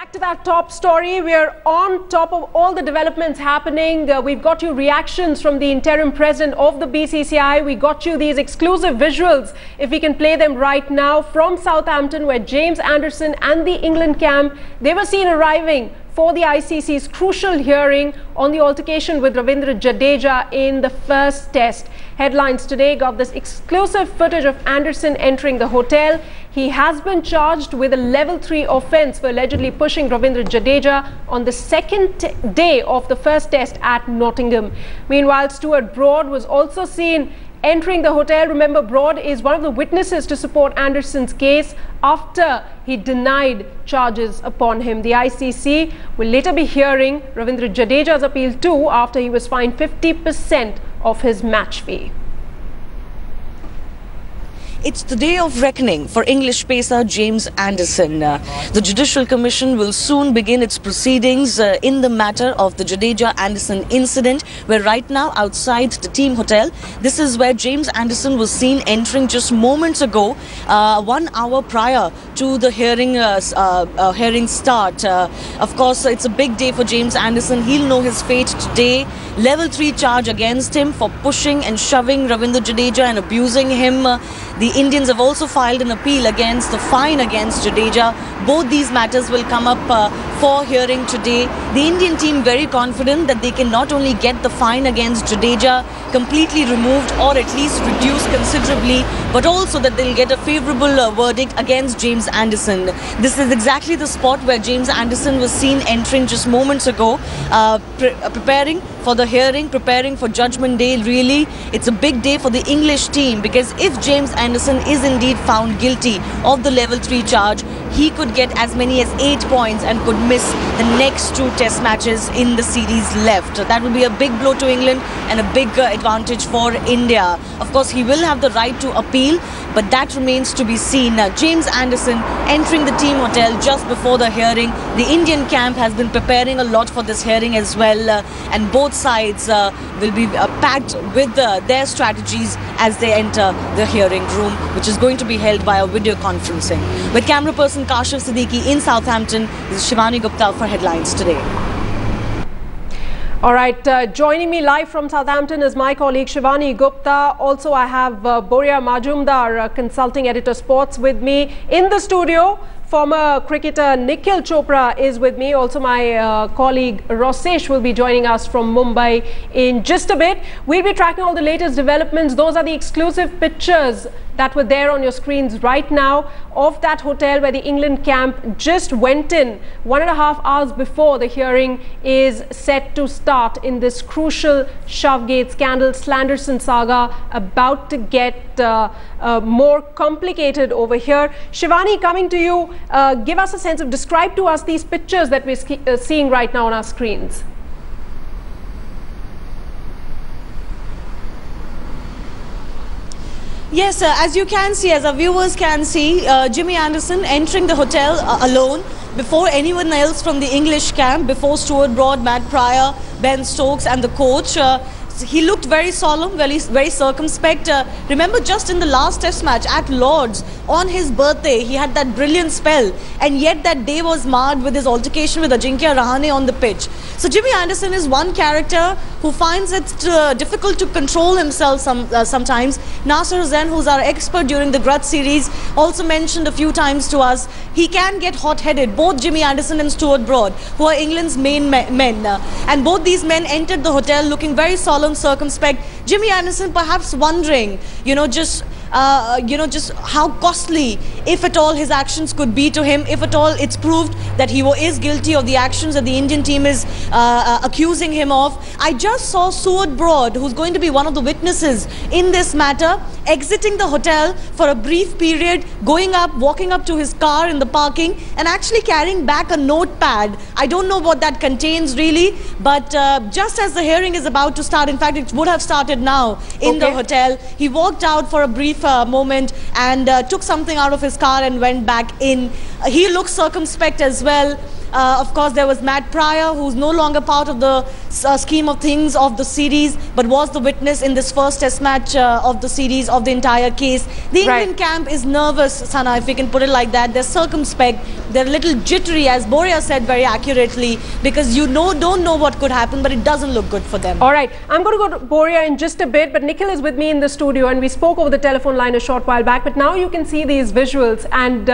back to that top story. We are on top of all the developments happening. We've got you reactions from the interim president of the BCCI. We got you these exclusive visuals, if we can play them right now, from Southampton, where James Anderson and the England camp, they were seen arriving for the ICC's crucial hearing on the altercation with Ravindra Jadeja in the first test. Headlines today got this exclusive footage of Anderson entering the hotel. He has been charged with a level 3 offence for allegedly pushing Ravindra Jadeja on the second day of the first test at Nottingham. Meanwhile, Stuart Broad was also seen entering the hotel. Remember, Broad is one of the witnesses to support Anderson's case after he denied charges upon him. The ICC will later be hearing Ravindra Jadeja's appeal too, after he was fined 50% of his match fee. It's the day of reckoning for English pacer James Anderson. The Judicial Commission will soon begin its proceedings in the matter of the Jadeja-Anderson incident. We're right now outside the team hotel. This is where James Anderson was seen entering just moments ago, 1 hour prior to the hearing start. Of course, it's a big day for James Anderson. He'll know his fate today. Level 3 charge against him for pushing and shoving Ravindra Jadeja and abusing him. The Indians have also filed an appeal against the fine against Jadeja. Both these matters will come up for hearing today. The Indian team very confident that they can not only get the fine against Jadeja completely removed or at least reduced considerably, but also that they'll get a favourable verdict against James Anderson. This is exactly the spot where James Anderson was seen entering just moments ago, preparing for the hearing, preparing for Judgment Day. Really, it's a big day for the English team, because if James Anderson is indeed found guilty of the level 3 charge, he could get as many as 8 points and could miss the next 2 test matches in the series left. That will be a big blow to England and a big advantage for India. Of course, he will have the right to appeal, but that remains to be seen. James Anderson entering the team hotel just before the hearing. The Indian camp has been preparing a lot for this hearing as well, and both sides will be packed with their strategies as they enter the hearing room, which is going to be held via video conferencing. With camera person Kashif Siddiqui in Southampton, this is Shivani Gupta for Headlines Today. All right, joining me live from Southampton is my colleague Shivani Gupta. Also, I have Boria Majumdar, consulting editor sports, with me in the studio. Former cricketer Nikhil Chopra is with me. Also, my colleague Rosesh will be joining us from Mumbai in just a bit. We'll be tracking all the latest developments. Those are the exclusive pictures that were there on your screens right now of that hotel where the England camp just went in 1.5 hours before the hearing is set to start in this crucial Shavgate scandal. Slanderson saga about to get more complicated over here. Shivani, coming to you, give us a sense of, describe to us these pictures that we're seeing right now on our screens. Yes, as you can see, as our viewers can see, Jimmy Anderson entering the hotel alone, before anyone else from the English camp, before Stuart Broad, Matt Pryor, Ben Stokes and the coach. He looked very solemn, very circumspect. Remember, just in the last test match at Lord's, on his birthday, he had that brilliant spell, and yet that day was marred with his altercation with Ajinkya Rahane on the pitch. So Jimmy Anderson is one character who finds it difficult to control himself sometimes. Nasser Hussain, who's our expert during the Grudge series, also mentioned a few times to us, he can get hot-headed. Both Jimmy Anderson and Stuart Broad, who are England's main men, and both these men entered the hotel looking very solemn, circumspect. Jimmy Anderson perhaps wondering, just how costly, if at all, his actions could be to him, if at all it's proved that he is guilty of the actions that the Indian team is accusing him of. I just saw Stuart Broad, who's going to be one of the witnesses in this matter, exiting the hotel for a brief period, going up, walking up to his car in the parking, and actually carrying back a notepad. I don't know what that contains really, but just as the hearing is about to start, in fact it would have started now in the hotel, he walked out for a brief brief moment and took something out of his car and went back in. He looked circumspect as well. Of course, there was Matt Pryor, who's no longer part of the scheme of things of the series, but was the witness in this first test match of the series, of the entire case. The Indian camp is nervous, Sana, if we can put it like that. They're circumspect, they're a little jittery, as Boria said very accurately, because you don't know what could happen, but it doesn't look good for them. All right, I'm going to go to Boria in just a bit, but Nikhil is with me in the studio, and we spoke over the telephone line a short while back, but now you can see these visuals, and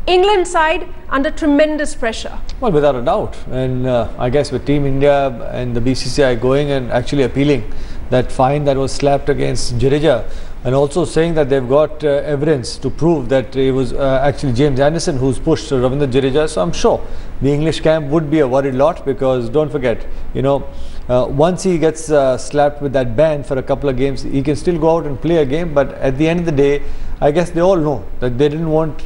England side under tremendous pressure. Well, without a doubt. And I guess with Team India and the BCCI going and actually appealing that fine that was slapped against Jadeja, and also saying that they've got evidence to prove that it was actually James Anderson who's pushed Ravindra Jadeja. So I'm sure the English camp would be a worried lot, because don't forget, you know, once he gets slapped with that ban for a couple of games, he can still go out and play a game. But at the end of the day, I guess they all know that they didn't want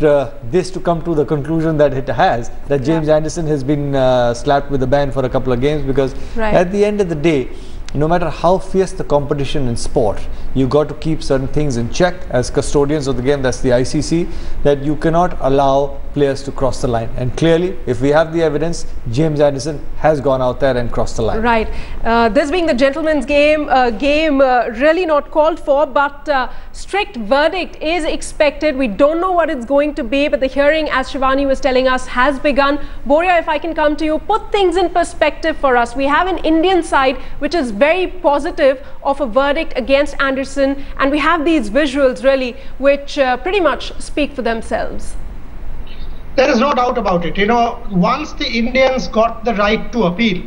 this to come to the conclusion that it has, that James Anderson has been slapped with a ban for a couple of games, because at the end of the day, no matter how fierce the competition in sport, you got to keep certain things in check as custodians of the game. That's the ICC, that you cannot allow players to cross the line. And clearly, if we have the evidence, James Anderson has gone out there and crossed the line. Right. This being the gentleman's game, really not called for, but strict verdict is expected. We don't know what it's going to be, but the hearing, as Shivani was telling us, has begun. Boria, if I can come to you, put things in perspective for us. We have an Indian side which is very positive of a verdict against Anderson, and we have these visuals really which pretty much speak for themselves. There is no doubt about it. You know, once the Indians got the right to appeal,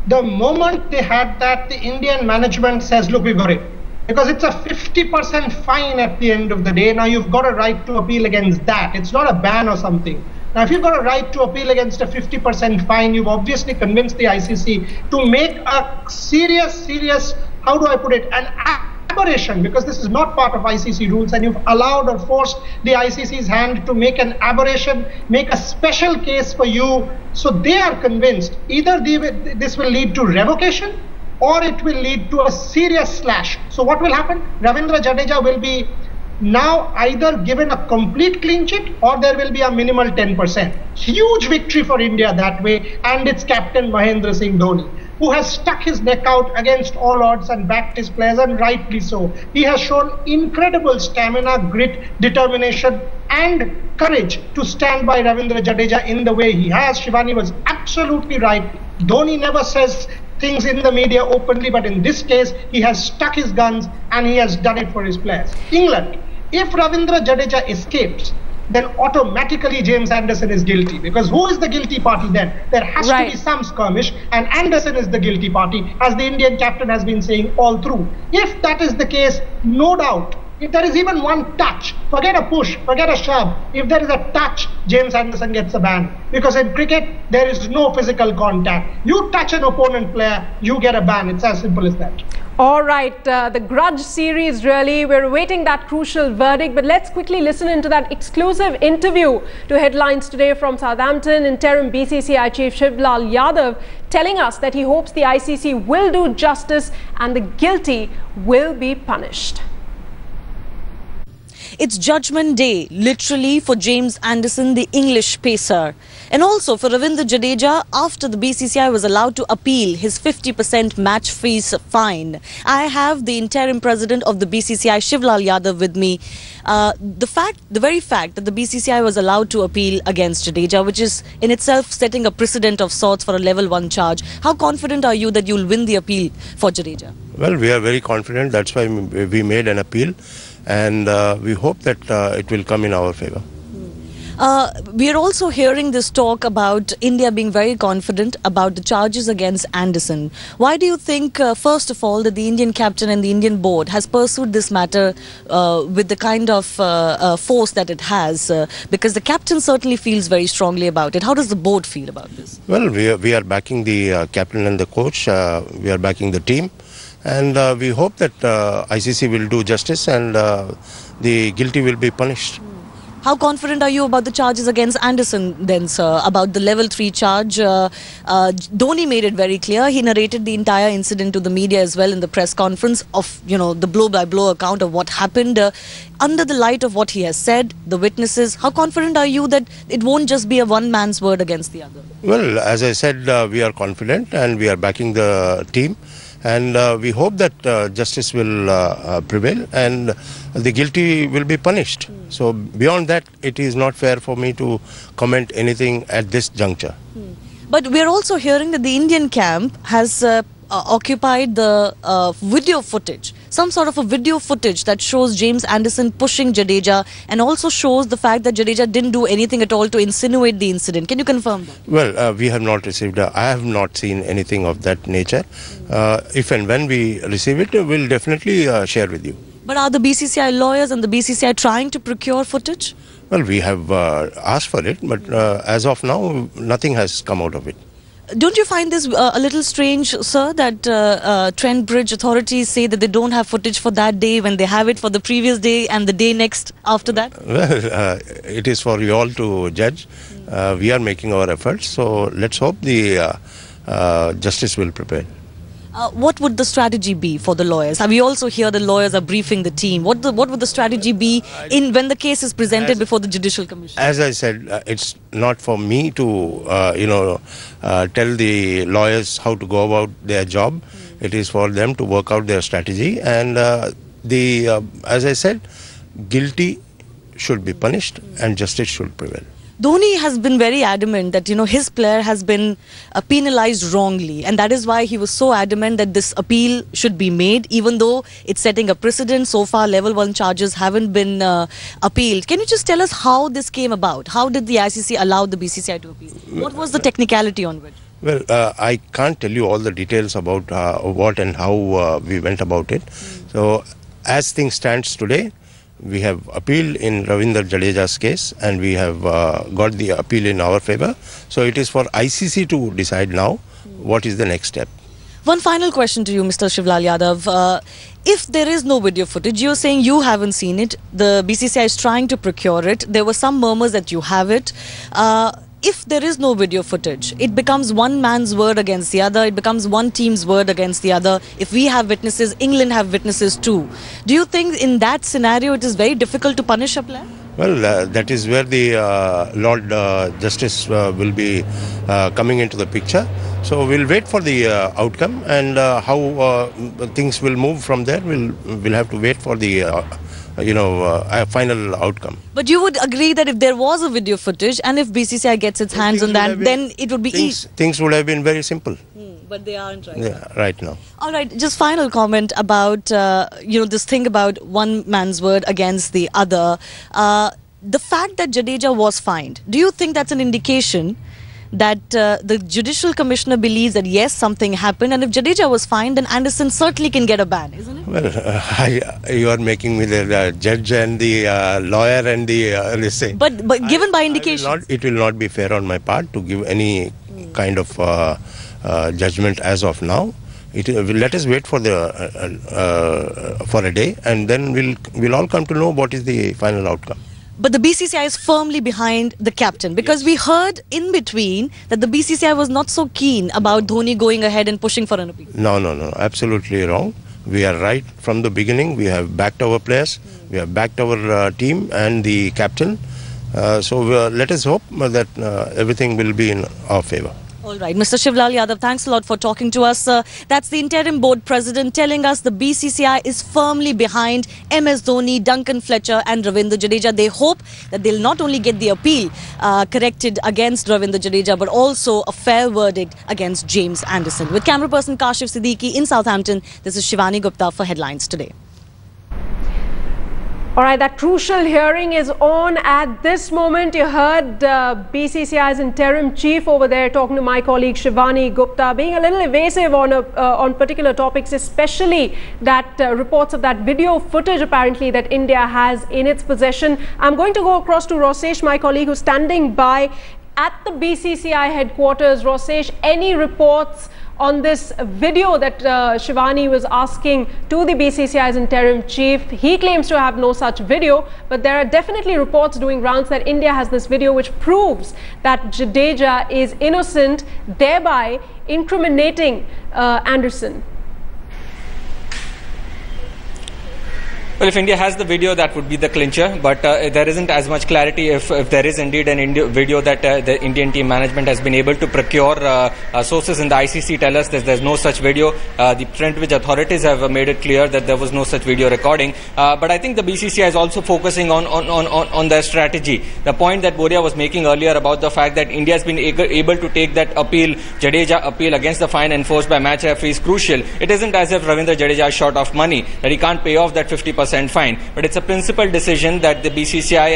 the moment they had that, the Indian management says, look, we got it. Because it's a 50% fine at the end of the day. Now you've got a right to appeal against that. It's not a ban or something. Now, if you've got a right to appeal against a 50% fine, you've obviously convinced the ICC to make a serious, how do I put it, an aberration, because this is not part of ICC rules, and you've allowed or forced the ICC's hand to make an aberration, make a special case for you. So they are convinced either this will lead to revocation or it will lead to a serious slash. So what will happen? Ravindra Jadeja will be now either given a complete clean sheet or there will be a minimal 10%. Huge victory for India that way, and its captain Mahendra Singh Dhoni, who has stuck his neck out against all odds and backed his players, and rightly so. He has shown incredible stamina, grit, determination and courage to stand by Ravindra Jadeja in the way he has. Shivani was absolutely right. Dhoni never says things in the media openly, but in this case, he has stuck his guns and he has done it for his players. England, if Ravindra Jadeja escapes, then automatically James Anderson is guilty. Because who is the guilty party then? There has to be some skirmish, and Anderson is the guilty party, as the Indian captain has been saying all through. If that is the case, no doubt, if there is even one touch, forget a push, forget a shove, if there is a touch, James Anderson gets a ban. Because in cricket, there is no physical contact. You touch an opponent player, you get a ban. It's as simple as that. All right, the grudge series, really, we're awaiting that crucial verdict, but let's quickly listen into that exclusive interview to Headlines Today from Southampton. Interim BCCI Chief Shivlal Yadav telling us that he hopes the ICC will do justice and the guilty will be punished. It's judgment day, literally, for James Anderson, the English pacer. And also for Ravindra Jadeja, after the BCCI was allowed to appeal his 50% match fees fine. I have the interim president of the BCCI, Shivlal Yadav, with me. The very fact that the BCCI was allowed to appeal against Jadeja, which is in itself setting a precedent of sorts for a level 1 charge. How confident are you that you'll win the appeal for Jadeja? Well, we are very confident. That's why we made an appeal. And we hope that it will come in our favor. We are also hearing this talk about India being very confident about the charges against Anderson. Why do you think, first of all, that the Indian captain and the Indian board has pursued this matter with the kind of force that it has? Because the captain certainly feels very strongly about it. How does the board feel about this? Well, we are backing the captain and the coach. We are backing the team. And we hope that ICC will do justice and the guilty will be punished. How confident are you about the charges against Anderson then, sir? About the level 3 charge? Dhoni made it very clear. He narrated the entire incident to the media as well in the press conference of, the blow-by-blow account of what happened. Under the light of what he has said, the witnesses, how confident are you that it won't just be a one man's word against the other? Well, as I said, we are confident and we are backing the team. And we hope that justice will prevail and the guilty will be punished. So beyond that, it is not fair for me to comment anything at this juncture. But we are also hearing that the Indian camp has occupied the video footage, some sort of a video footage that shows James Anderson pushing Jadeja and also shows the fact that Jadeja didn't do anything at all to insinuate the incident. Can you confirm that? Well, we have not received, I have not seen anything of that nature. If and when we receive it, we'll definitely share with you. But are the BCCI lawyers and the BCCI trying to procure footage? Well, we have asked for it, but as of now, nothing has come out of it. Don't you find this a little strange, sir, that Trent Bridge authorities say that they don't have footage for that day when they have it for the previous day and the day next after that? Well, it is for you all to judge. We are making our efforts, so let's hope the justice will prevail. What would the strategy be for the lawyers? We also hear the lawyers are briefing the team. What would the strategy be when the case is presented before the Judicial Commission? As I said, it's not for me to, tell the lawyers how to go about their job. It is for them to work out their strategy. And as I said, guilty should be punished and justice should prevail. Dhoni has been very adamant that, his player has been penalized wrongly. And that is why he was so adamant that this appeal should be made, even though it's setting a precedent. So far, level 1 charges haven't been appealed. Can you just tell us how this came about? How did the ICC allow the BCCI to appeal? What was the technicality on it? Well, I can't tell you all the details about what and how we went about it. So, as things stands today, we have appealed in Ravindra Jadeja's case and we have got the appeal in our favor. So it is for ICC to decide now what is the next step. One final question to you, Mr. Shivlal Yadav. If there is no video footage, you're saying you haven't seen it, the BCCI is trying to procure it, there were some murmurs that you have it. If there is no video footage, it becomes one man's word against the other, it becomes one team's word against the other. If we have witnesses, England have witnesses too. Do you think in that scenario it is very difficult to punish a player? Well, that is where the Lord Justice will be coming into the picture. So we'll wait for the outcome and how things will move from there. We'll have to wait for the a final outcome. But you would agree that if there was a video footage and if BCCI gets its hands on that, then it would be easy. Things would have been very simple. But they aren't right now. Right now. All right, just final comment about, this thing about one man's word against the other. The fact that Jadeja was fined, do you think that's an indication that the Judicial Commissioner believes that yes, something happened, and if Jadeja was fined, then Anderson certainly can get a ban, isn't it? Well, you are making me the judge and the lawyer and the same. But given by indications, it will not be fair on my part to give any kind of judgment as of now. Let us wait for a day, and then we'll all come to know what is the final outcome. But the BCCI is firmly behind the captain, because we heard in between that the BCCI was not so keen about Dhoni going ahead and pushing for an appeal. No, absolutely wrong. We are right from the beginning. We have backed our players, we have backed our team and the captain. So let us hope that everything will be in our favor. All right, Mr. Shivlal Yadav, thanks a lot for talking to us. That's the interim board president telling us the BCCI is firmly behind MS Dhoni, Duncan Fletcher and Ravindra Jadeja. They hope that they'll not only get the appeal corrected against Ravindra Jadeja, but also a fair verdict against James Anderson. With camera person Kashif Siddiqui in Southampton, this is Shivani Gupta for Headlines Today. All right, that crucial hearing is on at this moment. You heard BCCI's interim chief over there talking to my colleague Shivani Gupta, being a little evasive on particular topics, especially that reports of that video footage apparently that India has in its possession. I'm going to go across to Rosesh, my colleague, who's standing by. at the BCCI headquarters. Rosesh, any reports on this video that Shivani was asking to the BCCI's interim chief? He claims to have no such video, but there are definitely reports doing rounds that India has this video which proves that Jadeja is innocent, thereby incriminating Anderson. Well, if India has the video, that would be the clincher, but there isn't as much clarity if there is indeed an video that the Indian team management has been able to procure. Sources in the ICC tell us that there's no such video. The Trent-Bridge authorities have made it clear that there was no such video recording. But I think the BCCI is also focusing on their strategy. The point that Boria was making earlier about the fact that India has been able to take that appeal, Jadeja appeal against the fine enforced by match referee is crucial. It isn't as if Ravindra Jadeja is short of money, that he can't pay off that 50% fine, but it's a principled decision that the BCCI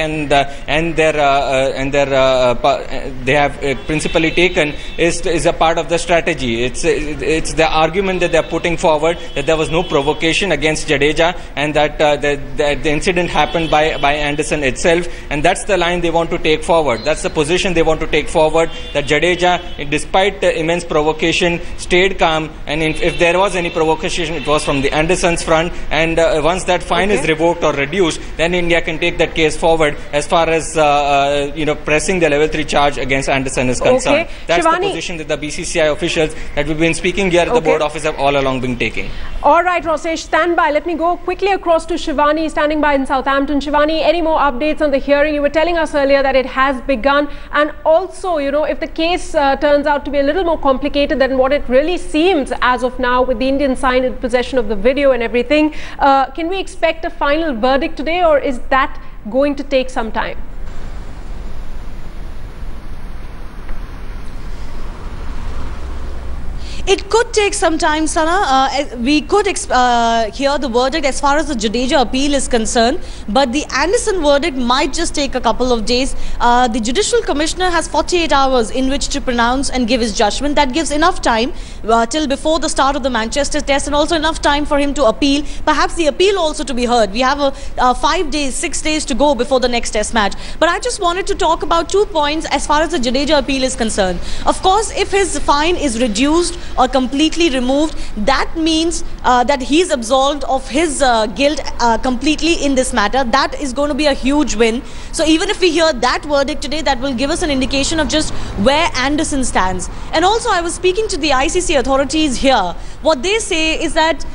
they have principally taken is a part of the strategy. It's the argument that they're putting forward that there was no provocation against Jadeja and that the incident happened by Anderson itself, and that's the line they want to take forward. That's the position they want to take forward, that Jadeja, despite immense provocation, stayed calm, and if there was any provocation, it was from the Anderson's front, and once that fine is revoked or reduced, then India can take that case forward as far as pressing the level 3 charge against Anderson is concerned. That's Shivani, the position that the BCCI officials that we've been speaking here at the board office have all along been taking. All right, Rosesh, stand by. Let me go quickly across to Shivani, standing by in Southampton. Shivani, any more updates on the hearing? You were telling us earlier that it has begun, and also, if the case turns out to be a little more complicated than what it really seems as of now, with the Indian side in possession of the video and everything, can we expect a final verdict today, or is that going to take some time? It could take some time, Sana. We could hear the verdict as far as the Jadeja appeal is concerned, but the Anderson verdict might just take a couple of days. The Judicial Commissioner has 48 hours in which to pronounce and give his judgment. That gives enough time till before the start of the Manchester test, and also enough time for him to appeal. Perhaps the appeal also to be heard. We have 5 days, 6 days to go before the next test match. But I just wanted to talk about 2 points as far as the Jadeja appeal is concerned. Of course, if his fine is reduced or completely removed, that means that he's absolved of his guilt completely in this matter. That is going to be a huge win. So even if we hear that verdict today, that will give us an indication of just where Anderson stands. And also, I was speaking to the ICC authorities here. What they say is that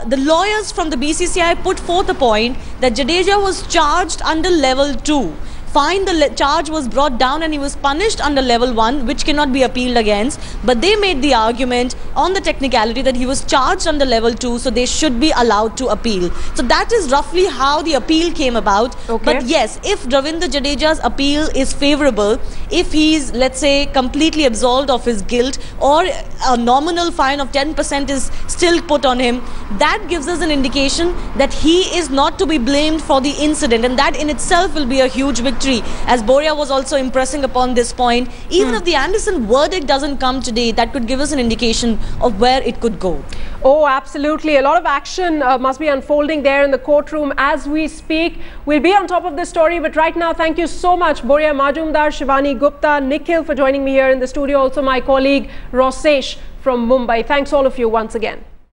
the lawyers from the BCCI put forth a point that Jadeja was charged under level 2. Fine, the charge was brought down and he was punished under level 1, which cannot be appealed against. But they made the argument on the technicality that he was charged under level 2, so they should be allowed to appeal. So that is roughly how the appeal came about. But yes, if Ravindra Jadeja's appeal is favourable, if he is, let's say, completely absolved of his guilt, or a nominal fine of 10% is still put on him, that gives us an indication that he is not to be blamed for the incident, and that in itself will be a huge victory. As Boria was also impressing upon this point, even if the Anderson verdict doesn't come today, that could give us an indication of where it could go. Oh, absolutely. A lot of action must be unfolding there in the courtroom as we speak. We'll be on top of this story, but right now, thank you so much, Boria Majumdar, Shivani Gupta, Nikhil, for joining me here in the studio. Also, my colleague Rosesh from Mumbai. Thanks all of you once again.